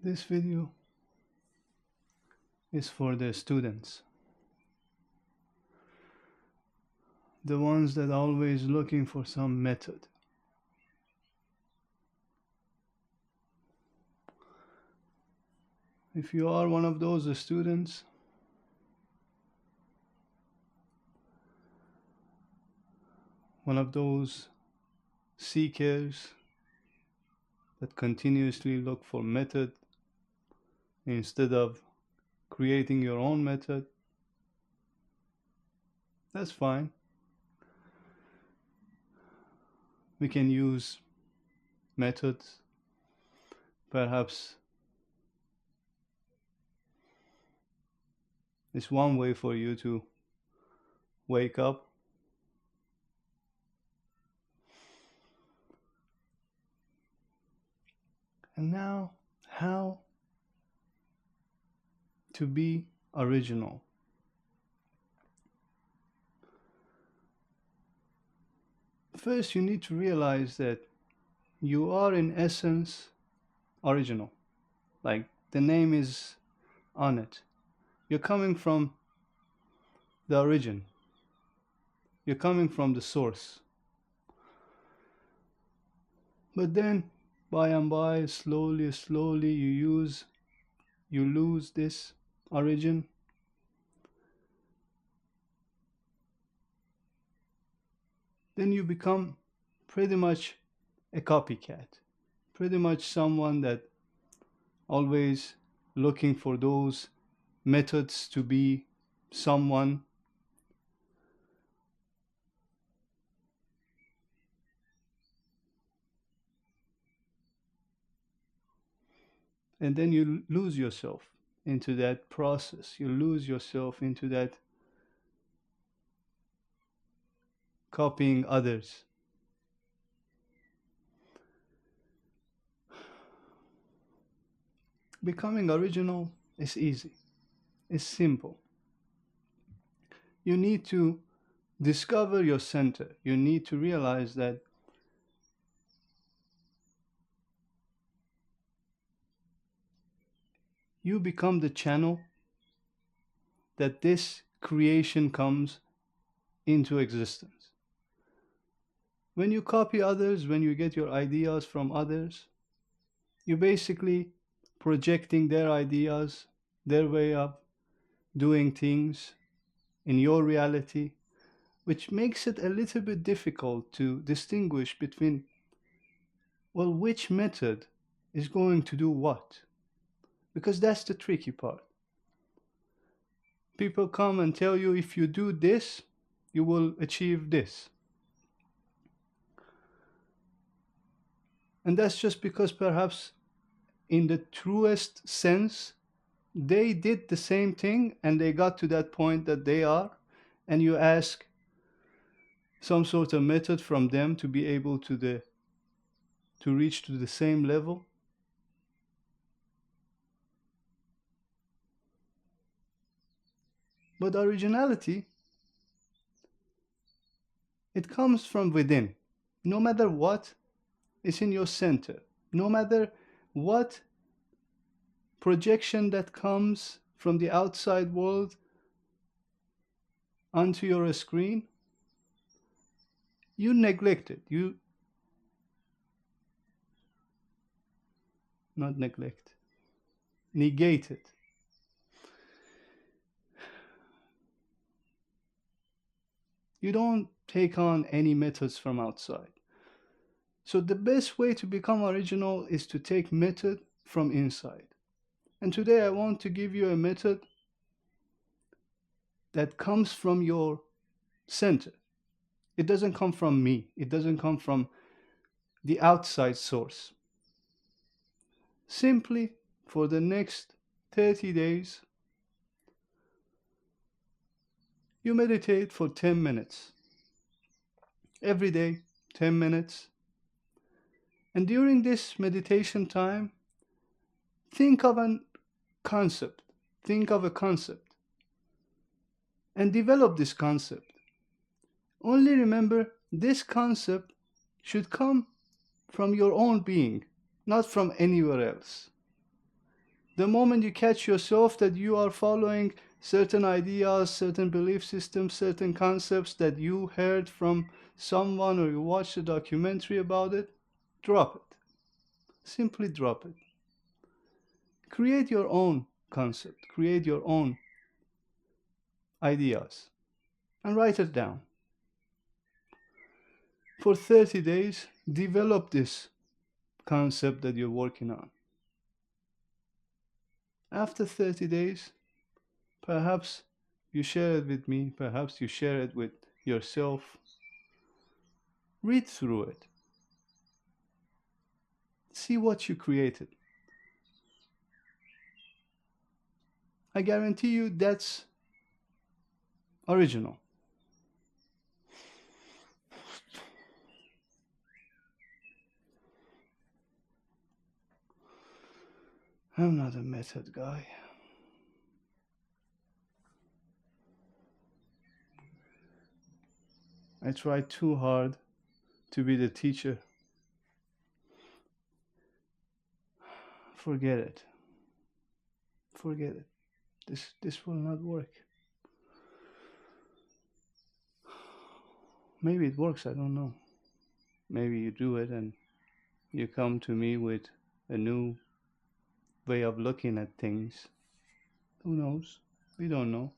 This video is for the students, the ones that are always looking for some method. If you are one of those students, one of those seekers that continuously look for method instead of creating your own method, that's fine. We can use methods. Perhaps it's one way for you to wake up. And now, how to be original. First, you need to realize that you are in essence original. Like the name is on it. You're coming from the origin. You're coming from the source. But then, by and by, slowly, you lose this origin. Then you become pretty much a copycat. Pretty much someone that always looking for those methods to be someone. And then you lose yourself into that process. You lose yourself into that copying others. Becoming original is easy. It's simple. You need to discover your center. You need to realize that you become the channel that this creation comes into existence. When you copy others, when you get your ideas from others, you're basically projecting their ideas, their way of doing things in your reality, which makes it a little bit difficult to distinguish between, well, which method is going to do what? Because that's the tricky part. People come and tell you if you do this, you will achieve this. And that's just because perhaps in the truest sense, they did the same thing and they got to that point that they are, and you ask some sort of method from them to be able to reach to the same level. But originality, it comes from within. No matter what is in your center, no matter what projection that comes from the outside world onto your screen, you neglect it. You not neglect, negate it. You don't take on any methods from outside. So the best way to become original is to take method from inside. And today I want to give you a method that comes from your center. It doesn't come from me. It doesn't come from the outside source. Simply for the next 30 days, you meditate for 10 minutes. Every day, 10 minutes. And during this meditation time, think of a concept. Think of a concept. And develop this concept. Only remember, this concept should come from your own being, not from anywhere else. The moment you catch yourself that you are following certain ideas, certain belief systems, certain concepts that you heard from someone or you watched a documentary about it, drop it. Simply drop it. Create your own concept, create your own ideas, and write it down. For 30 days, develop this concept that you're working on. After 30 days, perhaps you share it with me, perhaps you share it with yourself. Read through it. See what you created. I guarantee you that's original. I'm not a method guy. I tried too hard to be the teacher. Forget it. Forget it. This will not work. Maybe it works, I don't know. Maybe you do it and you come to me with a new way of looking at things. Who knows? We don't know.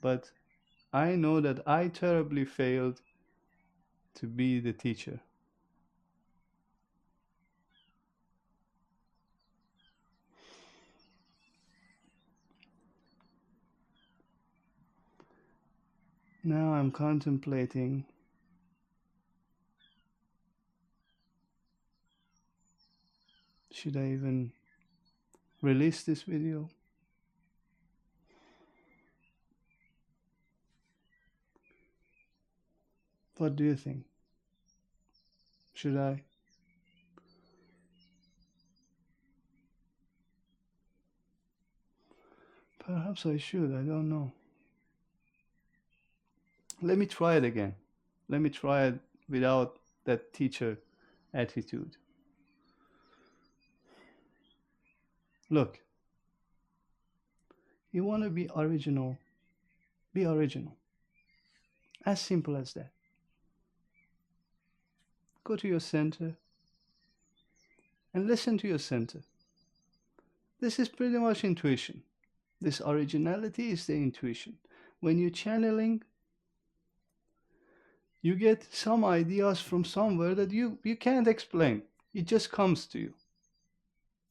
But I know that I terribly failed to be the teacher. Now I'm contemplating, should I even release this video? What do you think? Should I? Perhaps I should, I don't know. Let me try it again. Let me try it without that teacher attitude. Look, you want to be original, be original. As simple as that. Go to your center and listen to your center. This is pretty much intuition. This originality is the intuition. When you're channeling, you get some ideas from somewhere that you can't explain. It just comes to you.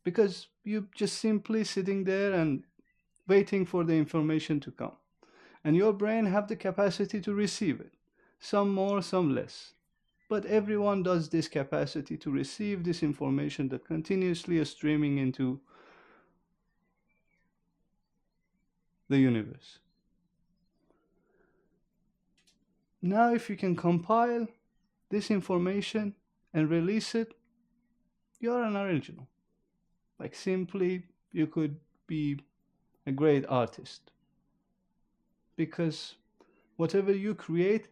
Because you're just simply sitting there and waiting for the information to come. And your brain have the capacity to receive it. Some more, some less. But everyone does this capacity to receive this information that continuously is streaming into the universe. Now if you can compile this information and release it, you're an original. Like simply, you could be a great artist. Because whatever you create,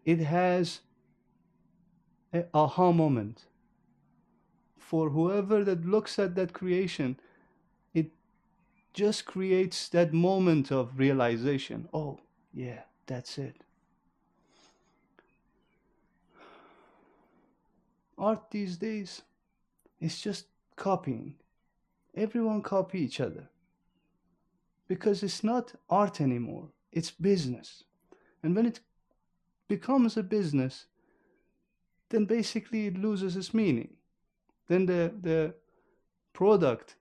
it has an aha moment. For whoever that looks at that creation, it just creates that moment of realization. Oh, yeah, that's it. Art these days is just copying. Everyone copy each other. Because it's not art anymore, it's business. And when it becomes a business, then basically it loses its meaning. Then the product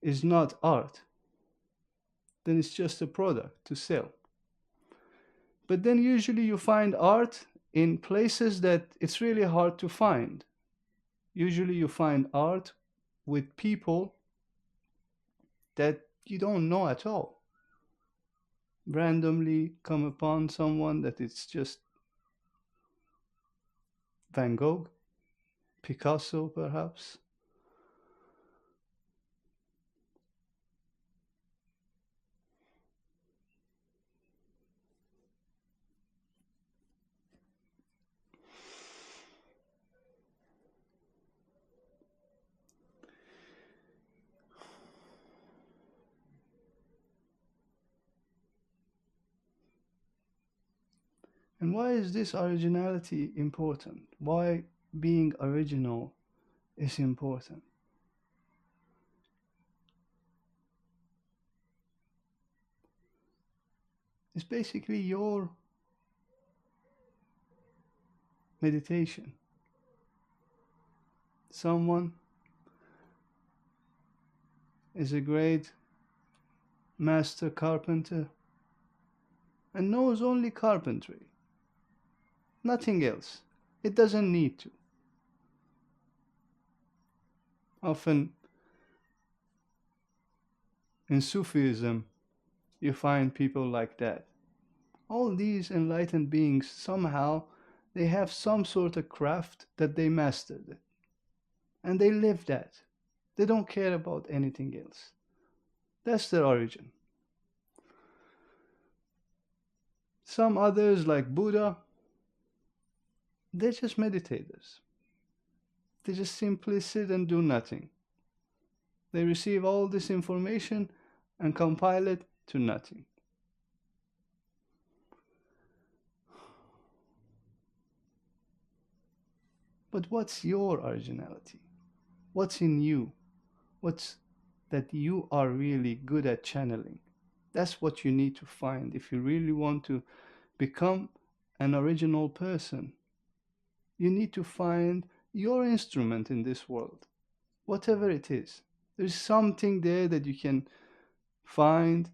is not art. Then it's just a product to sell. But then usually you find art in places that it's really hard to find. Usually you find art with people that you don't know at all. Randomly come upon someone that it's just Van Gogh, Picasso perhaps. And why is this originality important? Why being original is important? It's basically your meditation. Someone is a great master carpenter and knows only carpentry, nothing else. It doesn't need to. Often in Sufism, you find people like that. All these enlightened beings somehow they have some sort of craft that they mastered it, and they live that. They don't care about anything else. That's their origin. Some others, like Buddha, they're just meditators. They just simply sit and do nothing. They receive all this information and compile it to nothing. But what's your originality? What's in you? What's that you are really good at channeling? That's what you need to find if you really want to become an original person. You need to find your instrument in this world, whatever it is. There's something there that you can find,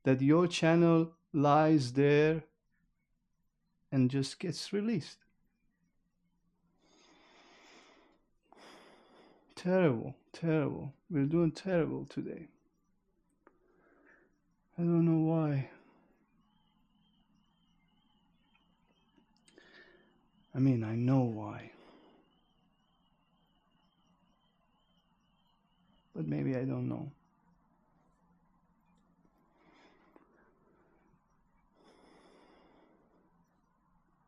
that your channel lies there and just gets released. Terrible, terrible. We're doing terrible today. I don't know why. I mean, I know why. But maybe I don't know.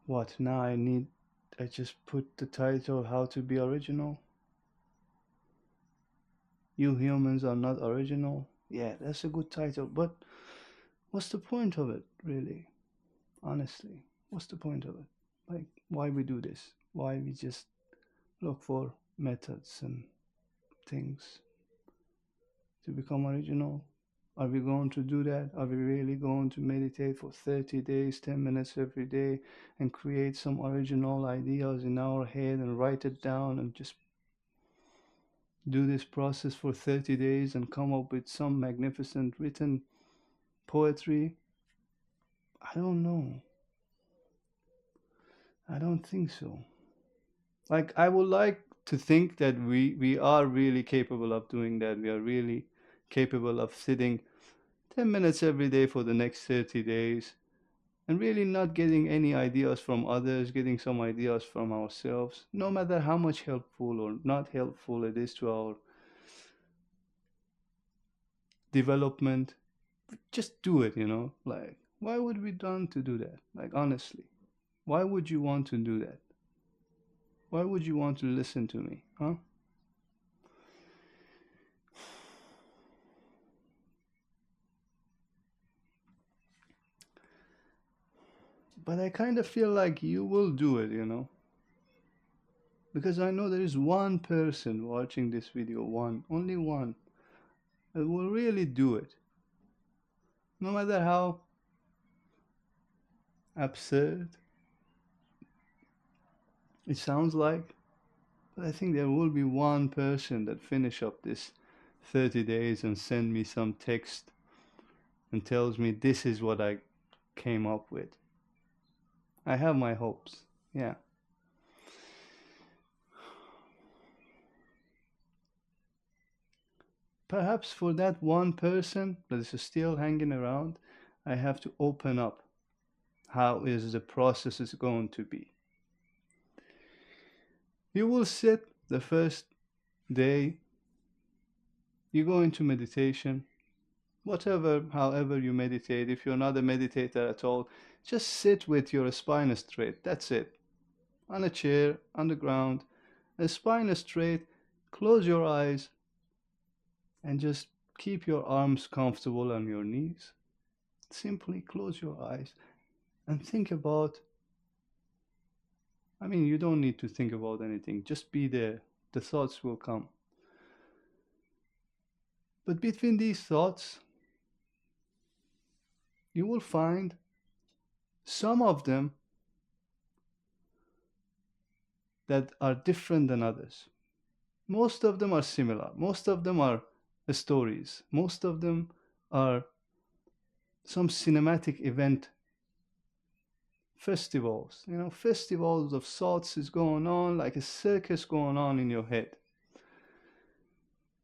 What, now I just put the title How to Be Original? You humans are not original? Yeah, that's a good title, but what's the point of it, really? Honestly, what's the point of it? Like, why we do this? Why we just look for methods and things to become original? Are we going to do that? Are we really going to meditate for 30 days, 10 minutes every day, and create some original ideas in our head and write it down and just do this process for 30 days and come up with some magnificent written poetry? I don't know. I don't think so. Like, I would like to think that we are really capable of doing that. We are really capable of sitting 10 minutes every day for the next 30 days and really not getting any ideas from others, getting some ideas from ourselves, no matter how much helpful or not helpful it is to our development. Just do it, Like, why would we want to do that? Like, honestly, why would you want to do that? Why would you want to listen to me, huh? But I kind of feel like you will do it. Because I know there is one person watching this video, one, only one, that will really do it. No matter how absurd it sounds like, but I think there will be one person that finish up this 30 days and send me some text and tells me this is what I came up with. I have my hopes. Yeah. Perhaps for that one person that is still hanging around, I have to open up how is the process is going to be. You will sit the first day, you go into meditation, whatever, however you meditate. If you're not a meditator at all, just sit with your spine straight. That's it. On a chair, on the ground, a spine straight, close your eyes, and just keep your arms comfortable on your knees. Simply close your eyes and think about, I mean, you don't need to think about anything, just be there. The thoughts will come. But between these thoughts, you will find some of them that are different than others. Most of them are similar. Most of them are stories. Most of them are some cinematic event, festivals. Festivals of thoughts is going on like a circus going on in your head.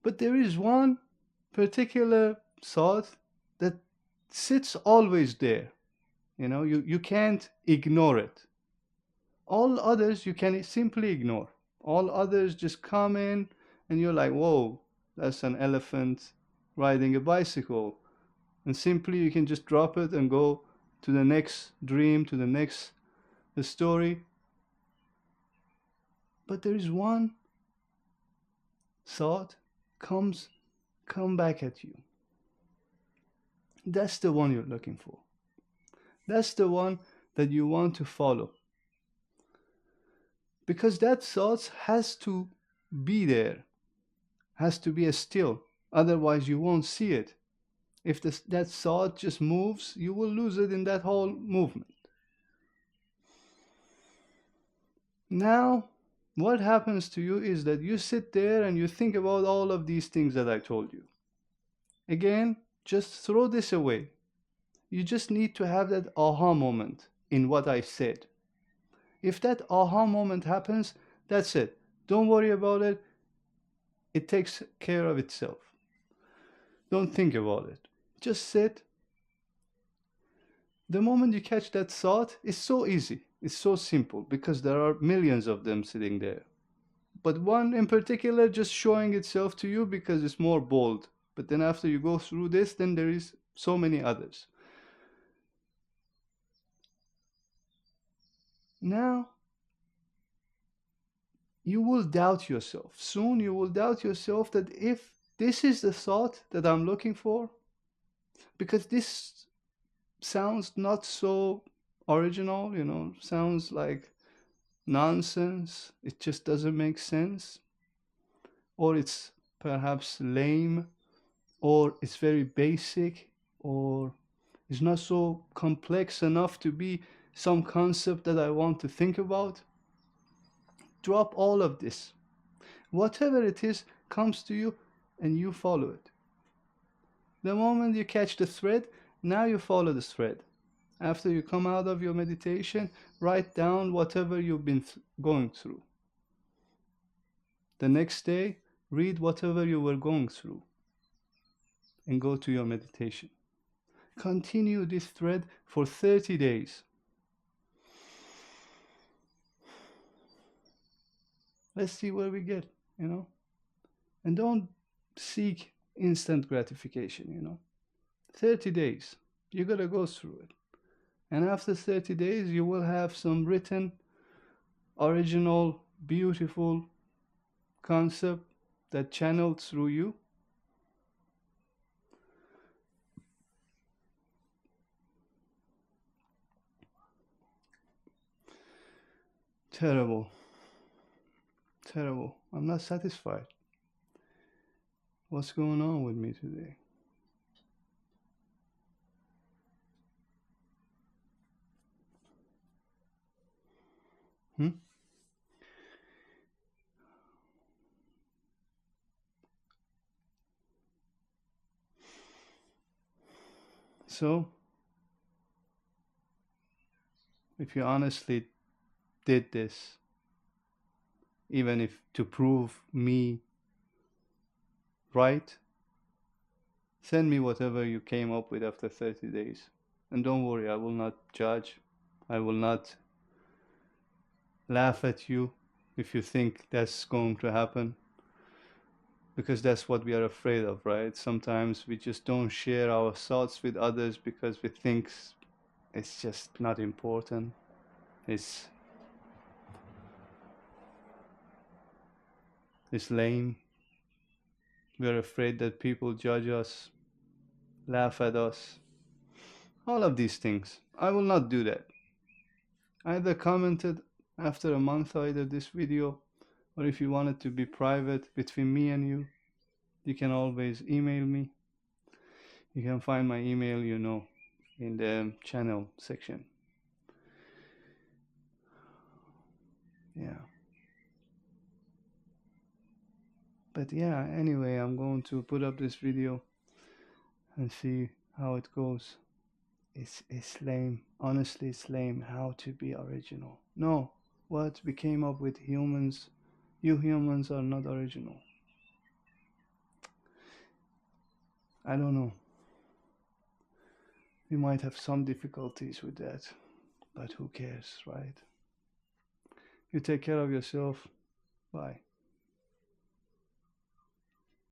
But there is one particular thought that sits always there. You can't ignore it. All others you can simply ignore. All others just come in and you're like, whoa, that's an elephant riding a bicycle. And simply you can just drop it and go to the next dream, to the next story. But there is one thought come back at you. That's the one you're looking for. That's the one that you want to follow. Because that thought has to be there, has to be a still. Otherwise, you won't see it. If that thought just moves, you will lose it in that whole movement. Now, what happens to you is that you sit there and you think about all of these things that I told you. Again, just throw this away. You just need to have that aha moment in what I said. If that aha moment happens, that's it. Don't worry about it. It takes care of itself. Don't think about it. Just sit. The moment you catch that thought, it's so easy. It's so simple because there are millions of them sitting there. But one in particular just showing itself to you because it's more bold. But then after you go through this, then there is so many others. Now, you will doubt yourself. Soon you will doubt yourself that if this is the thought that I'm looking for, because this sounds not so original, sounds like nonsense. It just doesn't make sense. Or it's perhaps lame, or it's very basic, or it's not so complex enough to be some concept that I want to think about. Drop all of this. Whatever it is comes to you and you follow it. The moment you catch the thread, now you follow the thread. After you come out of your meditation, write down whatever you've been going through. The next day, read whatever you were going through and go to your meditation. Continue this thread for 30 days. Let's see where we get, And don't seek instant gratification, 30 days. You gotta go through it. And after 30 days, you will have some written, original, beautiful concept that channeled through you. Terrible. Terrible. I'm not satisfied. What's going on with me today? So, if you honestly did this, even if to prove me right, send me whatever you came up with after 30 days. And don't worry, I will not judge. I will not laugh at you if you think that's going to happen. Because that's what we are afraid of, right? Sometimes we just don't share our thoughts with others because we think it's just not important. It's lame. We're afraid that people judge us, laugh at us. All of these things. I will not do that. Either commented after a month either this video, or if you want it to be private between me and you can always email me. You can find my email, in the channel section. Yeah. But yeah, anyway, I'm going to put up this video and see how it goes. It's lame. Honestly, it's lame how to be original. No, what we came up with humans, you humans are not original. I don't know. We might have some difficulties with that, but who cares, right? You take care of yourself. Bye.